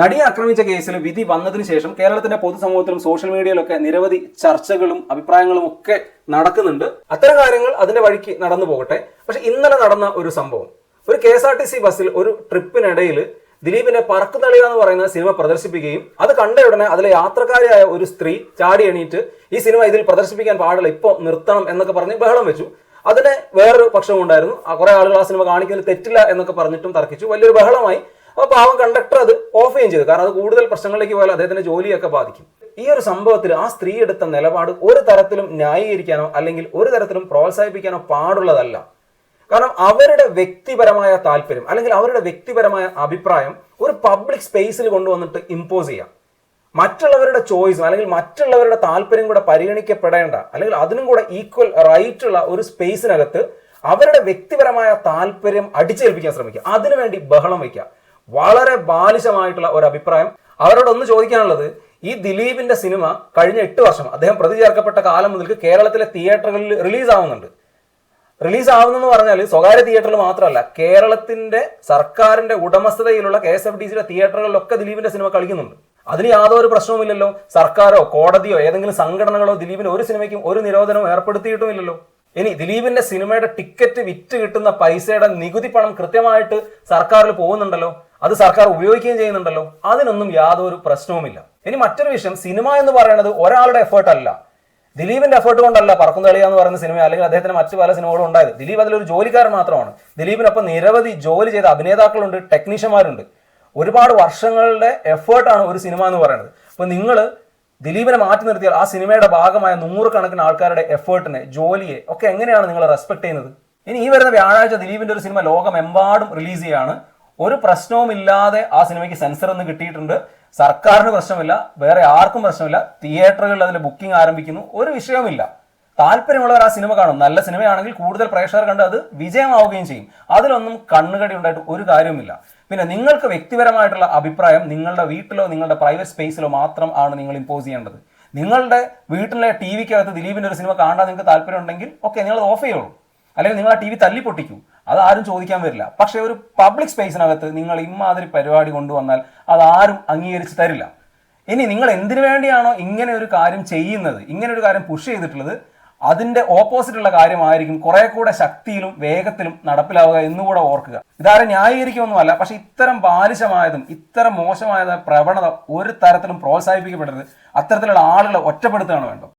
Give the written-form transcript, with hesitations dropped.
നടിയെ ആക്രമിച്ച കേസിൽ വിധി വന്നതിന് ശേഷം കേരളത്തിന്റെ പൊതുസമൂഹത്തിലും സോഷ്യൽ മീഡിയയിലൊക്കെ നിരവധി ചർച്ചകളും അഭിപ്രായങ്ങളും ഒക്കെ നടക്കുന്നുണ്ട്. അത്തരം കാര്യങ്ങൾ അതിന്റെ വഴിക്ക് നടന്നു പോകട്ടെ. പക്ഷെ ഇന്നലെ നടന്ന ഒരു സംഭവം, ഒരു KSRTC ബസ്സിൽ ഒരു ട്രിപ്പിനിടയിൽ ദിലീപിനെ പറക്കുതളിക എന്ന് പറയുന്ന സിനിമ പ്രദർശിപ്പിക്കുകയും അത് കണ്ട ഉടനെ അതിലെ യാത്രക്കാരിയായ ഒരു സ്ത്രീ ചാടി എണീറ്റ് ഈ സിനിമ ഇതിൽ പ്രദർശിപ്പിക്കാൻ പാടില്ല, ഇപ്പോൾ നിർത്തണം എന്നൊക്കെ പറഞ്ഞ് ബഹളം വെച്ചു. അതിന് വേറൊരു പക്ഷം ഉണ്ടായിരുന്നു. കുറെ ആളുകൾ ആ സിനിമ കാണിക്കുന്നതിൽ തെറ്റില്ല എന്നൊക്കെ പറഞ്ഞിട്ടും തർക്കിച്ചു. വലിയൊരു ബഹളമായി. അപ്പോൾ പാവം കണ്ടക്ടർ അത് ഓഫ് ചെയ്യുകയും ചെയ്തു. കാരണം അത് കൂടുതൽ പ്രശ്നങ്ങളിലേക്ക് പോയാൽ അദ്ദേഹത്തിന്റെ ജോലിയൊക്കെ ബാധിക്കും. ഈ ഒരു സംഭവത്തിൽ ആ സ്ത്രീ എടുത്ത നിലപാട് ഒരു തരത്തിലും ന്യായീകരിക്കാനോ അല്ലെങ്കിൽ ഒരു തരത്തിലും പ്രോത്സാഹിപ്പിക്കാനോ പാടുള്ളതല്ല. കാരണം അവരുടെ വ്യക്തിപരമായ താല്പര്യം അല്ലെങ്കിൽ അവരുടെ വ്യക്തിപരമായ അഭിപ്രായം ഒരു പബ്ലിക് സ്പേസിൽ കൊണ്ടുവന്നിട്ട് ഇമ്പോസ് ചെയ്യാം. മറ്റുള്ളവരുടെ ചോയ്സും അല്ലെങ്കിൽ മറ്റുള്ളവരുടെ താല്പര്യം കൂടെ പരിഗണിക്കപ്പെടേണ്ട അല്ലെങ്കിൽ അതിനും കൂടെ ഈക്വൽ റൈറ്റ് ഉള്ള ഒരു സ്പേസിനകത്ത് അവരുടെ വ്യക്തിപരമായ താല്പര്യം അടിച്ചേൽപ്പിക്കാൻ ശ്രമിക്കുക. അതിനുവേണ്ടി ബഹളം വയ്ക്കുക. വളരെ ബാലിശമായിട്ടുള്ള ഒരു അഭിപ്രായം. അവരോടൊന്ന് ചോദിക്കാനുള്ളത്, ഈ ദിലീപിന്റെ സിനിമ കഴിഞ്ഞ 8 വർഷം അദ്ദേഹം പ്രതി ചേർക്കപ്പെട്ട കാലം മുതൽക്ക് കേരളത്തിലെ തിയേറ്ററുകളിൽ റിലീസ് ആവുന്നെന്ന് പറഞ്ഞാൽ സ്വകാര്യ തിയേറ്ററിൽ മാത്രമല്ല, കേരളത്തിന്റെ സർക്കാരിന്റെ ഉടമസ്ഥതയിലുള്ള KSFDCയുടെ തിയേറ്ററുകളിലൊക്കെ ദിലീപിന്റെ സിനിമ കളിക്കുന്നുണ്ട്. അതിന് യാതൊരു പ്രശ്നവുമില്ലല്ലോ. സർക്കാരോ കോടതിയോ ഏതെങ്കിലും സംഘടനകളോ ദിലീപിന് ഒരു സിനിമയ്ക്കും ഒരു നിരോധനവും ഏർപ്പെടുത്തിയിട്ടുമില്ലല്ലോ. ഇനി ദിലീപിന്റെ സിനിമയുടെ ടിക്കറ്റ് വിറ്റ് കിട്ടുന്ന പൈസയുടെ നികുതി പണം കൃത്യമായിട്ട് സർക്കാരിൽ പോകുന്നുണ്ടല്ലോ, അത് സർക്കാർ ഉപയോഗിക്കുകയും ചെയ്യുന്നുണ്ടല്ലോ. അതിനൊന്നും യാതൊരു പ്രശ്നവുമില്ല. ഇനി മറ്റൊരു വിഷയം, സിനിമ എന്ന് പറയുന്നത് ഒരാളുടെ എഫേർട്ട് അല്ല. ദിലീപിന്റെ എഫേർട്ട് കൊണ്ടല്ല പറക്കുംതളിക എന്ന് പറയുന്ന സിനിമ അല്ലെങ്കിൽ അദ്ദേഹത്തിന് മറ്റു പല സിനിമകളും ഉണ്ടായത്. ദിലീപ് അതിലൊരു ജോലിക്കാരൻ മാത്രമാണ്. ദിലീപിനൊപ്പം നിരവധി ജോലി ചെയ്ത അഭിനേതാക്കളുണ്ട്, ടെക്നീഷ്യന്മാരുണ്ട്. ഒരുപാട് വർഷങ്ങളുടെ എഫേർട്ടാണ് ഒരു സിനിമ എന്ന് പറയുന്നത്. അപ്പൊ നിങ്ങൾ ദിലീപിനെ മാറ്റി നിർത്തിയാൽ ആ സിനിമയുടെ ഭാഗമായ 100 കണക്കിന് ആൾക്കാരുടെ എഫേർട്ടിനെ, ജോലിയെ ഒക്കെ എങ്ങനെയാണ് നിങ്ങൾ റെസ്പെക്ട് ചെയ്യുന്നത്? ഇനി ഈ വരുന്ന വ്യാഴാഴ്ച ദിലീപിന്റെ ഒരു സിനിമ ലോകമെമ്പാടും റിലീസ് ചെയ്യാണ്. ഒരു പ്രശ്നവുമില്ലാതെ ആ സിനിമയ്ക്ക് സെൻസർ ഒന്നും കിട്ടിയിട്ടുണ്ട്. സർക്കാരിന് പ്രശ്നമില്ല, വേറെ ആർക്കും പ്രശ്നമില്ല. തിയേറ്ററുകളിൽ അതിന്റെ ബുക്കിംഗ് ആരംഭിക്കുന്നു. ഒരു വിഷയവുമില്ല. താല്പര്യമുള്ളവർ ആ സിനിമ കാണും. നല്ല സിനിമയാണെങ്കിൽ കൂടുതൽ പ്രേക്ഷകർ കണ്ട് അത് വിജയമാവുകയും ചെയ്യും. അതിലൊന്നും കണ്ണുകടി ഉണ്ടായിട്ട് ഒരു കാര്യവുമില്ല. പിന്നെ നിങ്ങൾക്ക് വ്യക്തിപരമായിട്ടുള്ള അഭിപ്രായം നിങ്ങളുടെ വീട്ടിലോ നിങ്ങളുടെ പ്രൈവറ്റ് സ്പേസിലോ മാത്രം ആണ് നിങ്ങൾ ഇമ്പോസ് ചെയ്യേണ്ടത്. നിങ്ങളുടെ വീട്ടിലെ TVക്കകത്ത് ദിലീപിന്റെ ഒരു സിനിമ കാണാൻ നിങ്ങൾക്ക് താല്പര്യം ഉണ്ടെങ്കിൽ ഓക്കെ, നിങ്ങൾ ഓഫ് ചെയ്യുള്ളൂ. അല്ലെങ്കിൽ നിങ്ങൾ ആ TV തല്ലി പൊട്ടിക്കൂ. അതാരും ചോദിക്കാൻ വരില്ല. പക്ഷെ ഒരു പബ്ലിക് സ്പേസിനകത്ത് നിങ്ങൾ ഇമാതിരി പരിപാടി കൊണ്ടുവന്നാൽ അതാരും അംഗീകരിച്ച് തരില്ല. ഇനി നിങ്ങൾ എന്തിനു വേണ്ടിയാണോ ഇങ്ങനെ ഒരു കാര്യം ചെയ്യുന്നത്, ഇങ്ങനെ ഒരു കാര്യം പുഷ് ചെയ്തിട്ടുള്ളത്, അതിന്റെ ഓപ്പോസിറ്റ് ഉള്ള കാര്യമായിരിക്കും കുറെ കൂടെ ശക്തിയിലും വേഗത്തിലും നടപ്പിലാവുക എന്നുകൂടെ ഓർക്കുക. ഇതാരും ന്യായീകരിക്കുമൊന്നുമല്ല. പക്ഷെ ഇത്തരം ബാലിശമായതും ഇത്തരം മോശമായതും പ്രവണത ഒരു തരത്തിലും പ്രോത്സാഹിപ്പിക്കപ്പെടരുത്. അത്തരത്തിലുള്ള ആളുകളെ ഒറ്റപ്പെടുത്തുകയാണ് വേണ്ടത്.